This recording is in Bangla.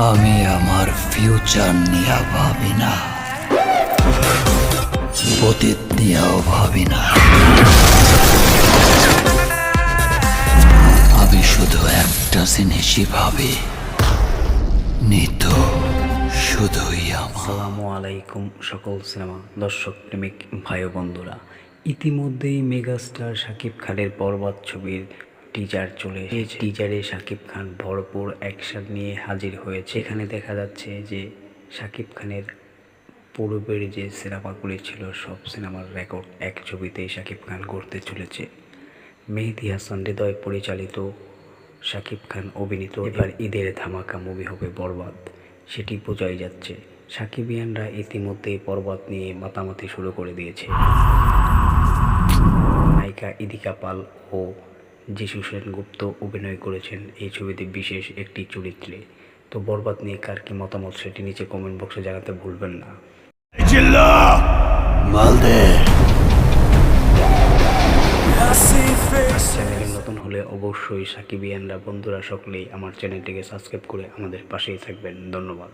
আমি আমার ফিউচার নিয়ে ভাবি না, অতীত নিয়েও ভাবি না। আমি শুধু একটা জিনিসই ভাবি, নিতো শুধুই আমার। আসসালামু আলাইকুম সকল সিনেমা দর্শক প্রেমিক ভাই ও বন্ধুরা, ইতিমধ্যেই মেগাস্টার শাকিব খানের বরবাদ ছবির টিজার চলে এসেছে। টিজারে শাকিব খান ভরপুর অ্যাকশন নিয়ে হাজির হয়েছে। এখানে দেখা যাচ্ছে যে শাকিব খানের পূর্বের যে সিনেমাগুলি ছিল সব সিনেমার রেকর্ড এক ছবিতেই শাকিব খান করতে চলেছে। মেহেদী হাসান হৃদয় পরিচালিত, শাকিব খান অভিনীত এবার ঈদের ধামাকা মুভি হবে বরবাদ, সেটি বোঝাই যাচ্ছে। সাকিবিয়ানরা ইতিমধ্যেই বরবাদ নিয়ে মাতামাতি শুরু করে দিয়েছে। নায়িকা ইদিকা পাল ও যিশু সেনগুপ্ত অভিনয় করেছেন এই ছবিতে বিশেষ একটি চরিত্রে। তো বরবাদ নিয়ে কার কি মতামত সেটি নিচে কমেন্ট বক্সে জানাতে ভুলবেন না। চ্যানেলে নতুন হলে অবশ্যই সাকিবিয়ানরা বন্ধুরা সকলেই আমার চ্যানেলটিকে সাবস্ক্রাইব করে আমাদের পাশেই থাকবেন। ধন্যবাদ।